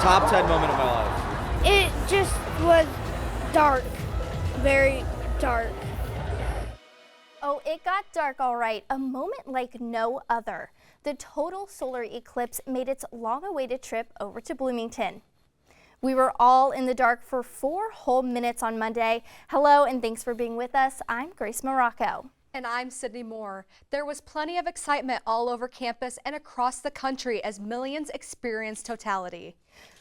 Top 10 moment of my life. It just was dark, very dark. Oh, it got dark all right. A moment like no other. The total solar eclipse made its long-awaited trip over to Bloomington. We were all in the dark for 4 whole minutes on Monday. Hello and thanks for being with us. I'm Grace Morocco. And I'm Sydney Moore. There was plenty of excitement all over campus and across the country as millions experienced totality.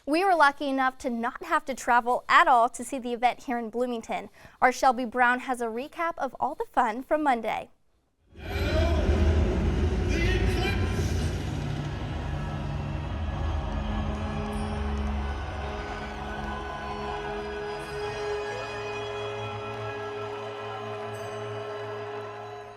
We were lucky enough to not have to travel at all to see the event here in Bloomington. Our Shelby Brown has a recap of all the fun from Monday.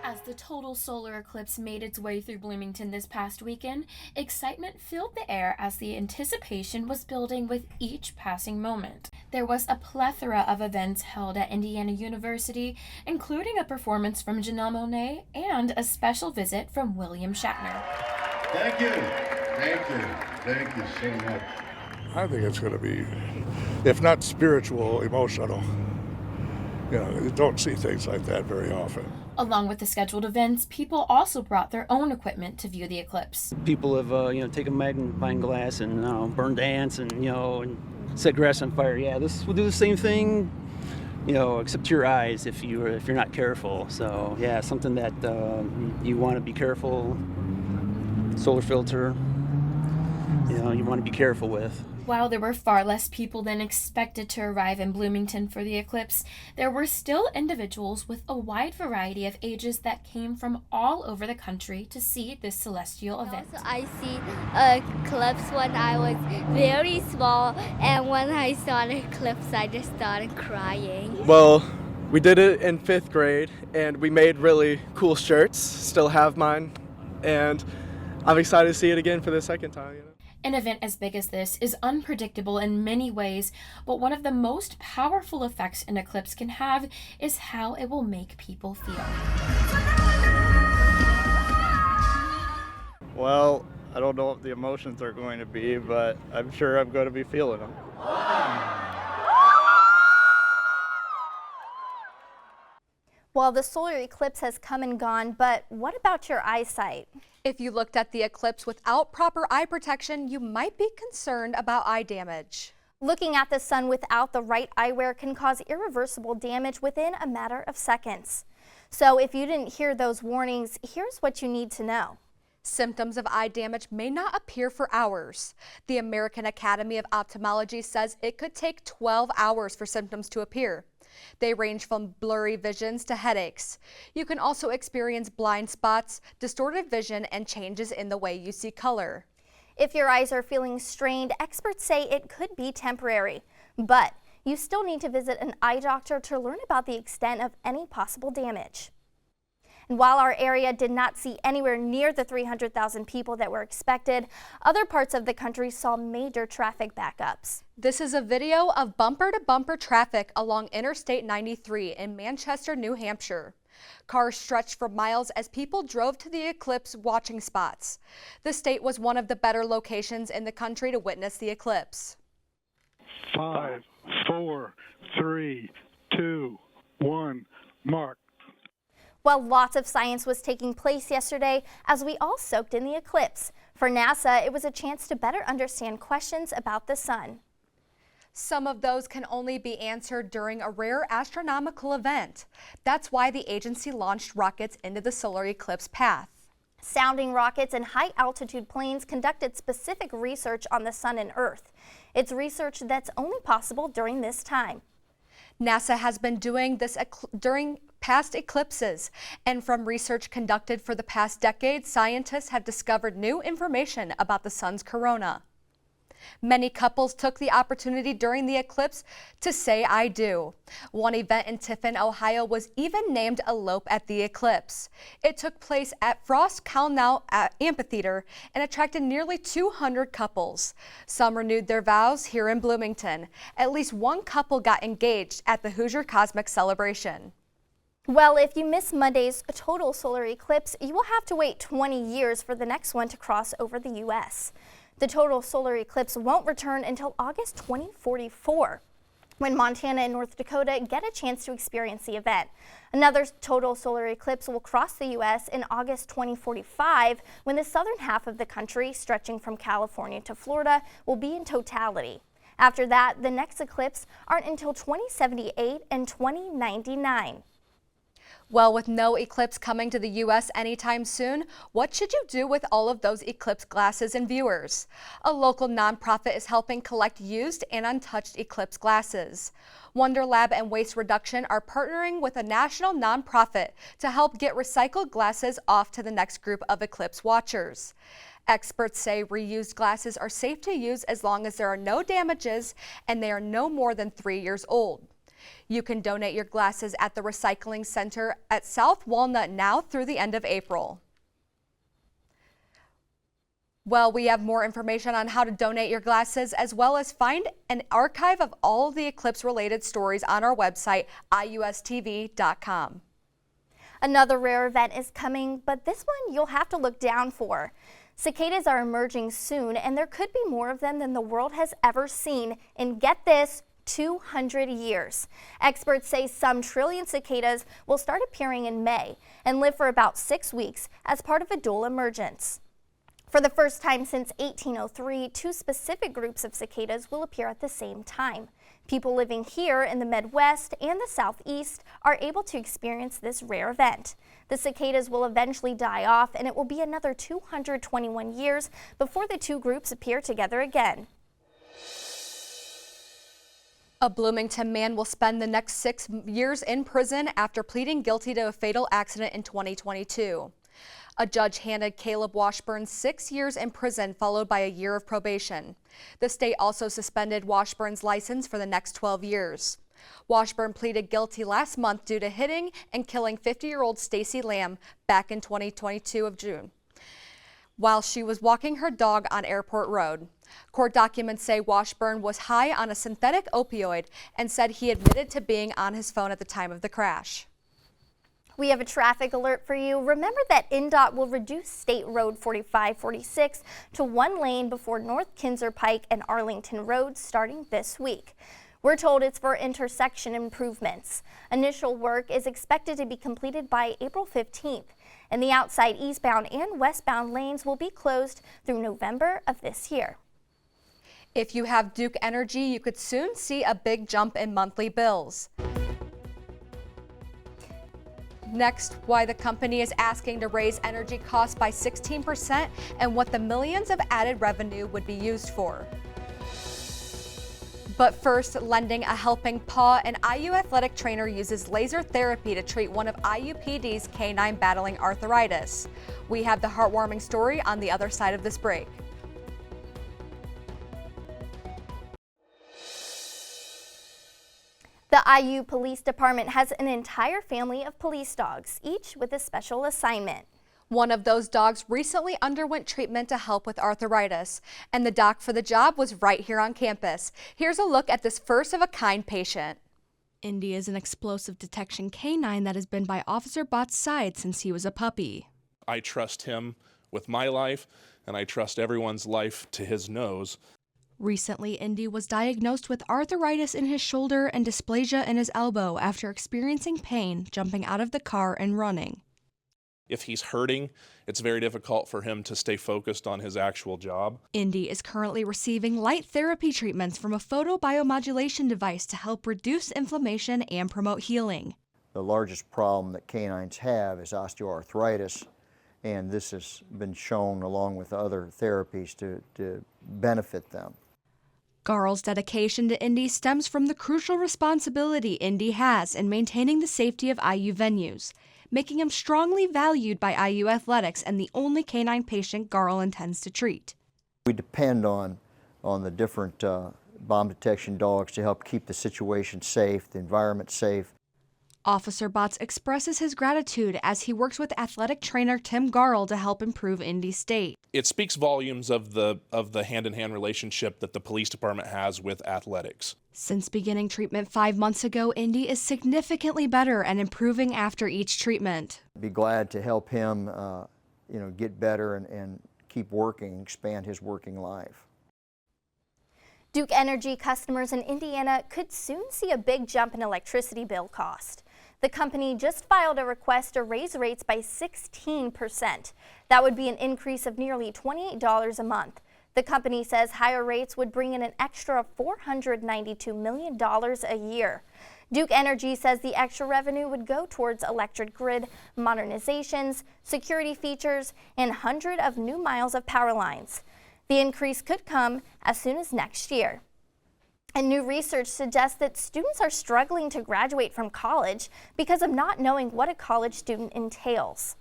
As the total solar eclipse made its way through Bloomington this past weekend, excitement filled the air as the anticipation was building with each passing moment. There was a plethora of events held at Indiana University, including a performance from Janelle Monáe and a special visit from William Shatner. Thank you. Thank you. Thank you so much. I think it's going to be, if not spiritual, emotional. You know, you don't see things like that very often. Along with the scheduled events, people also brought their own equipment to view the eclipse. People have, taken magnifying glass and burned ants and, and set grass on fire. Yeah, this will do the same thing, except to your eyes if you're not careful. So yeah, something that you want to be careful. Solar filter, you want to be careful with. While there were far less people than expected to arrive in Bloomington for the eclipse, there were still individuals with a wide variety of ages that came from all over the country to see this celestial event. Also, I see an eclipse when I was very small, and when I saw an eclipse, I just started crying. Well, we did it in 5th grade, and we made really cool shirts, still have mine, and I'm excited to see it again for the second time. An event as big as this is unpredictable in many ways, but one of the most powerful effects an eclipse can have is how it will make people feel. Well, I don't know what the emotions are going to be, but I'm sure I'm going to be feeling them. Well, the solar eclipse has come and gone, but what about your eyesight? If you looked at the eclipse without proper eye protection, you might be concerned about eye damage. Looking at the sun without the right eyewear can cause irreversible damage within a matter of seconds. So if you didn't hear those warnings, here's what you need to know. Symptoms of eye damage may not appear for hours. The American Academy of Ophthalmology says it could take 12 hours for symptoms to appear. They range from blurry visions to headaches. You can also experience blind spots, distorted vision, and changes in the way you see color. If your eyes are feeling strained, experts say it could be temporary, but you still need to visit an eye doctor to learn about the extent of any possible damage. And while our area did not see anywhere near the 300,000 people that were expected, other parts of the country saw major traffic backups. This is a video of bumper-to-bumper traffic along Interstate 93 in Manchester, New Hampshire. Cars stretched for miles as people drove to the eclipse watching spots. The state was one of the better locations in the country to witness the eclipse. 5, 4, 3, 2, 1, mark. Well, lots of science was taking place yesterday as we all soaked in the eclipse. For NASA, it was a chance to better understand questions about the sun. Some of those can only be answered during a rare astronomical event. That's why the agency launched rockets into the solar eclipse path. Sounding rockets and high-altitude planes conducted specific research on the sun and Earth. It's research that's only possible during this time. NASA has been doing this during past eclipses, and from research conducted for the past decade, scientists have discovered new information about the sun's corona. Many couples took the opportunity during the eclipse to say I do. One event in Tiffin, Ohio was even named Elope at the eclipse. It took place at Frost Calnow Amphitheater and attracted nearly 200 couples. Some renewed their vows here in Bloomington. At least one couple got engaged at the Hoosier Cosmic Celebration. Well, if you miss Monday's total solar eclipse, you will have to wait 20 years for the next one to cross over the U.S. The total solar eclipse won't return until August 2044, when Montana and North Dakota get a chance to experience the event. Another total solar eclipse will cross the U.S. in August 2045, when the southern half of the country, stretching from California to Florida, will be in totality. After that, the next eclipse aren't until 2078 and 2099. Well, with no eclipse coming to the U.S. anytime soon, what should you do with all of those eclipse glasses and viewers? A local nonprofit is helping collect used and untouched eclipse glasses. Wonder Lab and Waste Reduction are partnering with a national nonprofit to help get recycled glasses off to the next group of eclipse watchers. Experts say reused glasses are safe to use as long as there are no damages and they are no more than 3 years old. You can donate your glasses at the recycling center at South Walnut now through the end of April. Well, we have more information on how to donate your glasses, as well as find an archive of all of the eclipse-related stories on our website, IUSTV.com. Another rare event is coming, but this one you'll have to look down for. Cicadas are emerging soon, and there could be more of them than the world has ever seen in, get this, 200 years. Experts say some trillion cicadas will start appearing in May and live for about 6 weeks as part of a dual emergence. For the first time since 1803, 2 specific groups of cicadas will appear at the same time. People living here in the Midwest and the Southeast are able to experience this rare event. The cicadas will eventually die off, and it will be another 221 years before the 2 groups appear together again. A Bloomington man will spend the next 6 years in prison after pleading guilty to a fatal accident in 2022. A judge handed Caleb Washburn 6 years in prison, followed by a year of probation. The state also suspended Washburn's license for the next 12 years. Washburn pleaded guilty last month due to hitting and killing 50-year-old Stacy Lamb back in 2022 of June, while she was walking her dog on Airport Road. Court documents say Washburn was high on a synthetic opioid and said he admitted to being on his phone at the time of the crash. We have a traffic alert for you. Remember that INDOT will reduce State Road 4546 to 1 lane before North Kinzer Pike and Arlington Roads starting this week. We're told it's for intersection improvements. Initial work is expected to be completed by April 15th, and the outside eastbound and westbound lanes will be closed through November of this year. If you have Duke Energy, you could soon see a big jump in monthly bills. Next, why the company is asking to raise energy costs by 16% and what the millions of added revenue would be used for. But first, lending a helping paw, an IU athletic trainer uses laser therapy to treat one of IUPD's K9 battling arthritis. We have the heartwarming story on the other side of this break. The IU Police Department has an entire family of police dogs, each with a special assignment. One of those dogs recently underwent treatment to help with arthritis, and the doc for the job was right here on campus. Here's a look at this first-of-a-kind patient. Indy is an explosive detection canine that has been by Officer Bott's side since he was a puppy. I trust him with my life, and I trust everyone's life to his nose. Recently, Indy was diagnosed with arthritis in his shoulder and dysplasia in his elbow after experiencing pain jumping out of the car and running. If he's hurting, it's very difficult for him to stay focused on his actual job. Indy is currently receiving light therapy treatments from a photobiomodulation device to help reduce inflammation and promote healing. The largest problem that canines have is osteoarthritis, and this has been shown along with other therapies to benefit them. Garl's dedication to Indy stems from the crucial responsibility Indy has in maintaining the safety of IU venues, making him strongly valued by IU athletics and the only canine patient Garl intends to treat. We depend on the different bomb detection dogs to help keep the situation safe, the environment safe. Officer Botts expresses his gratitude as he works with athletic trainer Tim Garl to help improve Indy's state. It speaks volumes of the hand-in-hand relationship that the police department has with athletics. Since beginning treatment 5 months ago, Indy is significantly better and improving after each treatment. Be glad to help him get better and keep working, expand his working life. Duke Energy customers in Indiana could soon see a big jump in electricity bill cost. The company just filed a request to raise rates by 16%. That would be an increase of nearly $28 a month. The company says higher rates would bring in an extra $492 million a year. Duke Energy says the extra revenue would go towards electric grid modernizations, security features, and hundreds of new miles of power lines. The increase could come as soon as next year. And new research suggests that students are struggling to graduate from college because of not knowing what a college student entails.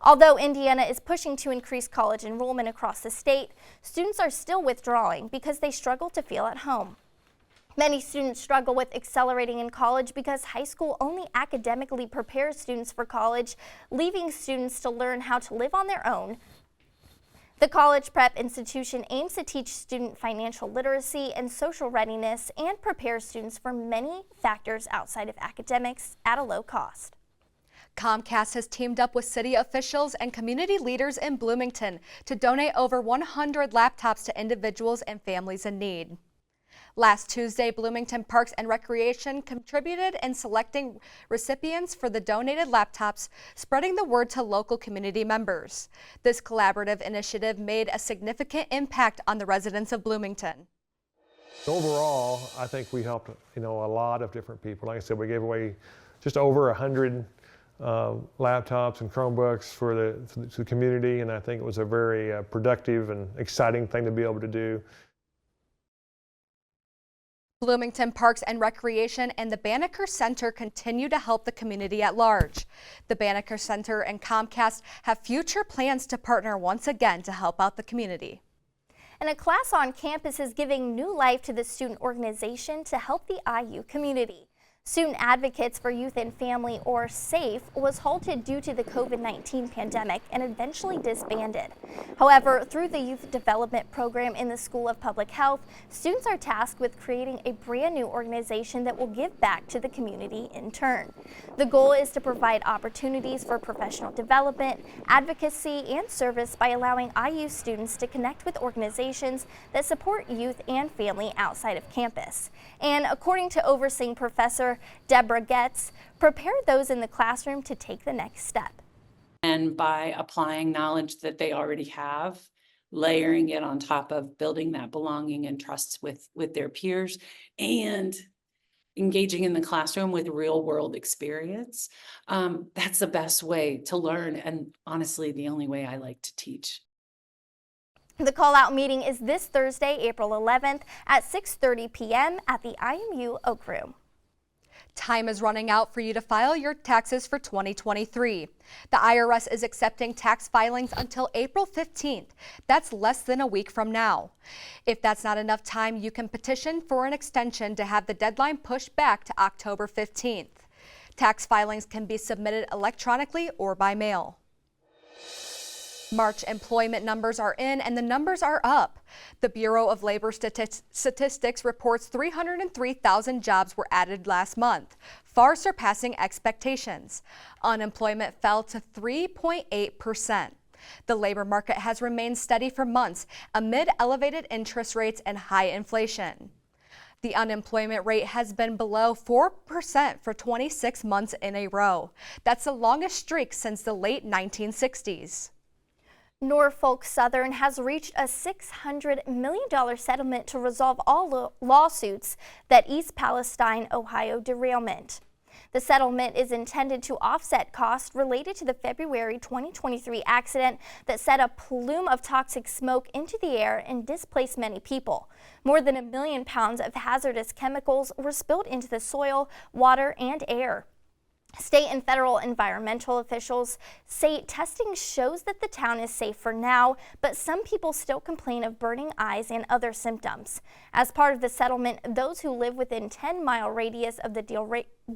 Although Indiana is pushing to increase college enrollment across the state, students are still withdrawing because they struggle to feel at home. Many students struggle with accelerating in college because high school only academically prepares students for college, leaving students to learn how to live on their own. The college prep institution aims to teach student financial literacy and social readiness and prepare students for many factors outside of academics at a low cost. Comcast has teamed up with city officials and community leaders in Bloomington to donate over 100 laptops to individuals and families in need. Last Tuesday, Bloomington Parks and Recreation contributed in selecting recipients for the donated laptops, spreading the word to local community members. This collaborative initiative made a significant impact on the residents of Bloomington. Overall, I think we helped, a lot of different people. Like I said, we gave away just over 100 laptops and Chromebooks for the community, and I think it was a very productive and exciting thing to be able to do. Bloomington Parks and Recreation and the Banneker Center continue to help the community at large. The Banneker Center and Comcast have future plans to partner once again to help out the community. And a class on campus is giving new life to the student organization to help the IU community. Student Advocates for Youth and Family, or SAFE, was halted due to the COVID-19 pandemic and eventually disbanded. However, through the Youth Development Program in the School of Public Health, students are tasked with creating a brand new organization that will give back to the community in turn. The goal is to provide opportunities for professional development, advocacy, and service by allowing IU students to connect with organizations that support youth and family outside of campus. And according to overseeing Professor Deborah Getz, prepare those in the classroom to take the next step. And by applying knowledge that they already have, layering it on top of building that belonging and trust with their peers, and engaging in the classroom with real world experience, that's the best way to learn, and honestly, the only way I like to teach. The call-out meeting is this Thursday, April 11th at 6:30 p.m. at the IMU Oak Room. Time is running out for you to file your taxes for 2023. The IRS is accepting tax filings until April 15th. That's less than a week from now. If that's not enough time, you can petition for an extension to have the deadline pushed back to October 15th. Tax filings can be submitted electronically or by mail. March employment numbers are in, and the numbers are up. The Bureau of Labor Statistics reports 303,000 jobs were added last month, far surpassing expectations. Unemployment fell to 3.8%. The labor market has remained steady for months amid elevated interest rates and high inflation. The unemployment rate has been below 4% for 26 months in a row. That's the longest streak since the late 1960s. Norfolk Southern has reached a $600 million settlement to resolve all lawsuits that East Palestine, Ohio derailment. The settlement is intended to offset costs related to the February 2023 accident that sent a plume of toxic smoke into the air and displaced many people. More than 1 million pounds of hazardous chemicals were spilled into the soil, water, and air. State and federal environmental officials say testing shows that the town is safe for now, but some people still complain of burning eyes and other symptoms. As part of the settlement, those who live within 10-mile radius of the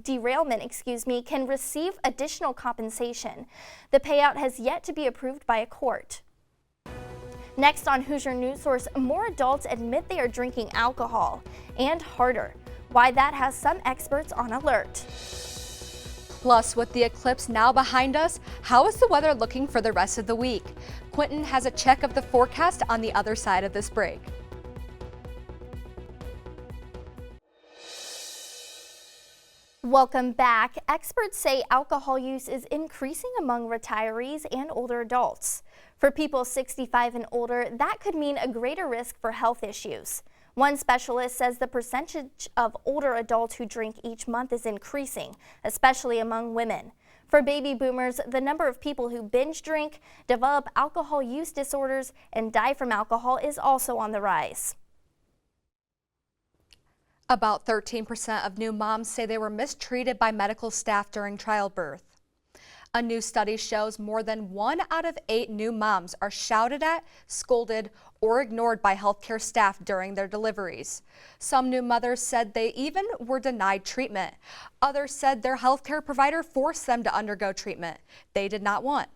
derailment, can receive additional compensation. The payout has yet to be approved by a court. Next on Hoosier News Source, more adults admit they are drinking alcohol, and harder. Why that has some experts on alert. Plus, with the eclipse now behind us, how is the weather looking for the rest of the week? Quentin has a check of the forecast on the other side of this break. Welcome back. Experts say alcohol use is increasing among retirees and older adults. For people 65 and older, that could mean a greater risk for health issues. One specialist says the percentage of older adults who drink each month is increasing, especially among women. For baby boomers, the number of people who binge drink, develop alcohol use disorders, and die from alcohol is also on the rise. About 13% of new moms say they were mistreated by medical staff during childbirth. A new study shows more than 1 out of 8 new moms are shouted at, scolded, or ignored by healthcare staff during their deliveries. Some new mothers said they even were denied treatment. Others said their healthcare provider forced them to undergo treatment they did not want.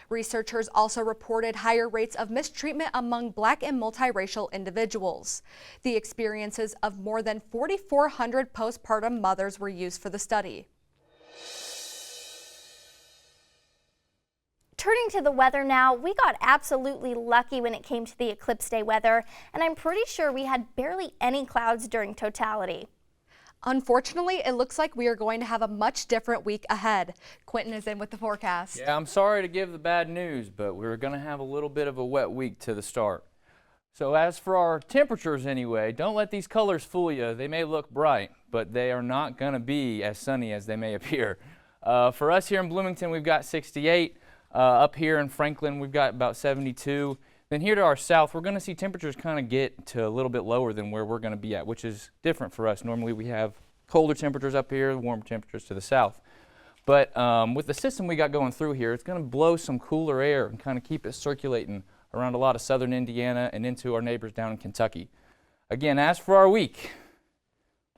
Researchers also reported higher rates of mistreatment among Black and multiracial individuals. The experiences of more than 4,400 postpartum mothers were used for the study. Turning to the weather now, we got absolutely lucky when it came to the eclipse day weather, and I'm pretty sure we had barely any clouds during totality. Unfortunately, it looks like we are going to have a much different week ahead. Quentin is in with the forecast. Yeah, I'm sorry to give the bad news, but we're going to have a little bit of a wet week to the start. So as for our temperatures anyway, don't let these colors fool you. They may look bright, but they are not going to be as sunny as they may appear. For us here in Bloomington, we've got 68. Up here in Franklin, we've got about 72. Then here to our south, we're going to see temperatures kind of get to a little bit lower than where we're going to be at, which is different for us. Normally we have colder temperatures up here, warmer temperatures to the south. But with the system we got going through here, it's going to blow some cooler air and kind of keep it circulating around a lot of southern Indiana and into our neighbors down in Kentucky. Again, as for our week,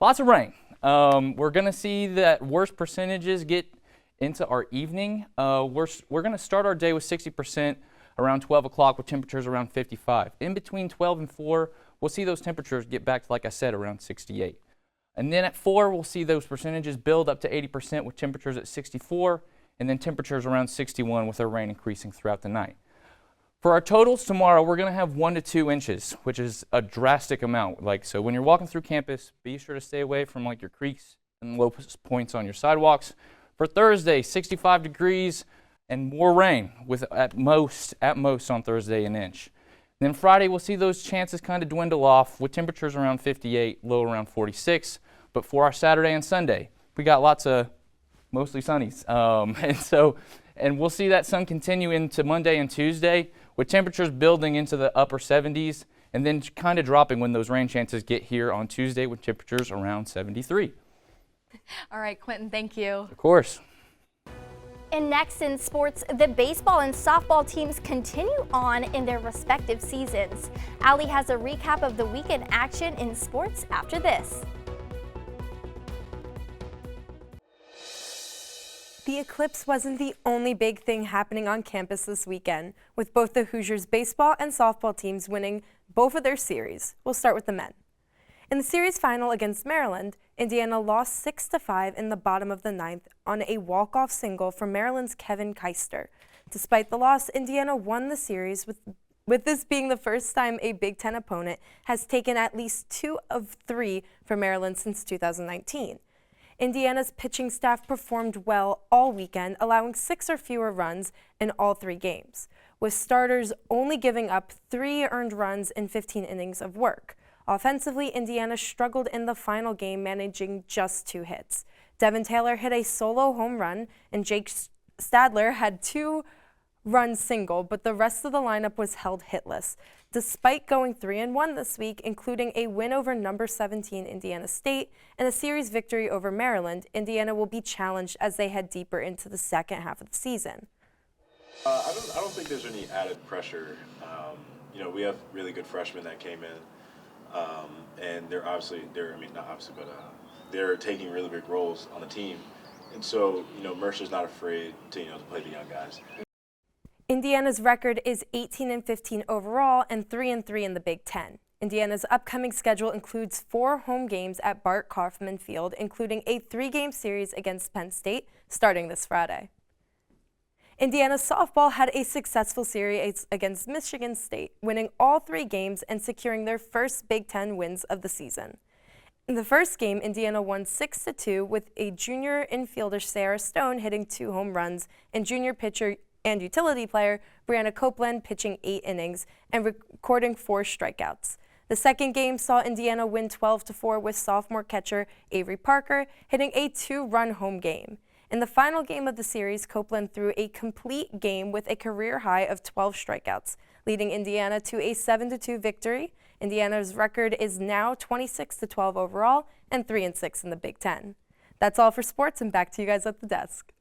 lots of rain. We're going to see that worst percentages get into our evening. We're going to start our day with 60% around 12 o'clock with temperatures around 55. In between 12 and 4, we'll see those temperatures get back to, like I said, around 68. And then at 4, we'll see those percentages build up to 80% with temperatures at 64, and then temperatures around 61 with our rain increasing throughout the night. For our totals tomorrow, we're going to have 1 to 2 inches, which is a drastic amount. So when you're walking through campus, be sure to stay away from like your creeks and low points on your sidewalks. For Thursday, 65 degrees and more rain with at most on Thursday an inch. Then Friday, we'll see those chances kind of dwindle off with temperatures around 58, low around 46. But for our Saturday and Sunday, we got lots of mostly sunnies. And we'll see that sun continue into Monday and Tuesday with temperatures building into the upper 70s and then kind of dropping when those rain chances get here on Tuesday with temperatures around 73. All right, Quentin, thank you. Of course. And next in sports, the baseball and softball teams continue on in their respective seasons. Allie has a recap of the weekend action in sports after this. The eclipse wasn't the only big thing happening on campus this weekend, with both the Hoosiers baseball and softball teams winning both of their series. We'll start with the men. In the series final against Maryland, Indiana lost 6-5 in the bottom of the 9th on a walk-off single from Maryland's Kevin Keister. Despite the loss, Indiana won the series, with this being the first time a Big Ten opponent has taken at least 2 of 3 for Maryland since 2019. Indiana's pitching staff performed well all weekend, allowing 6 or fewer runs in all 3 games, with starters only giving up 3 earned runs in 15 innings of work. Offensively, Indiana struggled in the final game, managing just 2 hits. Devin Taylor hit a solo home run, and Jake Stadler had 2-run single, but the rest of the lineup was held hitless. Despite going 3-1 this week, including a win over number 17 Indiana State and a series victory over Maryland, Indiana will be challenged as they head deeper into the second half of the season. I don't think there's any added pressure. We have really good freshmen that came in. And they're taking really big roles on the team. And so, Mercer's not afraid to play the young guys. Indiana's record is 18-15 overall and 3-3 in the Big Ten. Indiana's upcoming schedule includes 4 home games at Bart Kaufman Field, including a 3-game series against Penn State starting this Friday. Indiana softball had a successful series against Michigan State, winning all 3 games and securing their first Big Ten wins of the season. In the first game, Indiana won 6-2 with a junior infielder Sarah Stone hitting 2 home runs and junior pitcher and utility player Brianna Copeland pitching 8 innings and recording 4 strikeouts. The second game saw Indiana win 12-4 with sophomore catcher Avery Parker hitting a 2-run home game. In the final game of the series, Copeland threw a complete game with a career high of 12 strikeouts, leading Indiana to a 7-2 victory. Indiana's record is now 26-12 overall and 3-6 in the Big Ten. That's all for sports, and back to you guys at the desk.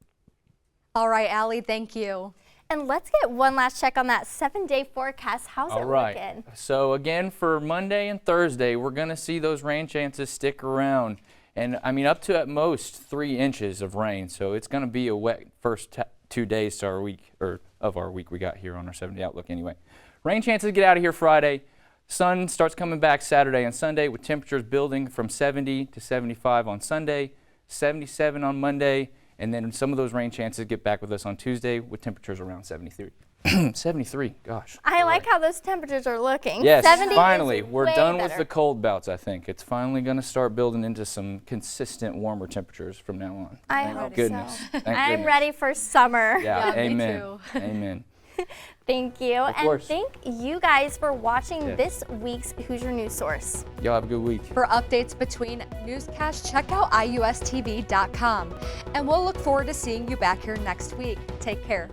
All right, Allie, thank you. And let's get one last check on that 7-day forecast. How's it looking? So again, for Monday and Thursday, we're going to see those rain chances stick around. And I mean, up to at most 3 inches of rain. So it's going to be a wet first 2 days to our week, or of our week we got here on our 7-day outlook anyway. Rain chances get out of here Friday. Sun starts coming back Saturday and Sunday with temperatures building from 70 to 75 on Sunday, 77 on Monday, and then some of those rain chances get back with us on Tuesday with temperatures around 73. 73, gosh. I like how those temperatures are looking. Yes, 70 finally. is We're way done better. with the cold bouts, I think. It's finally going to start building into some consistent warmer temperatures from now on. I Thank hope goodness. so. Thank I'm goodness. ready for summer. Yeah, me amen. too. Amen. Thank you. Of And course. thank you guys for watching Yeah. this week's Hoosier News Source. Y'all have a good week. For updates between newscasts, check out IUSTV.com. And we'll look forward to seeing you back here next week. Take care.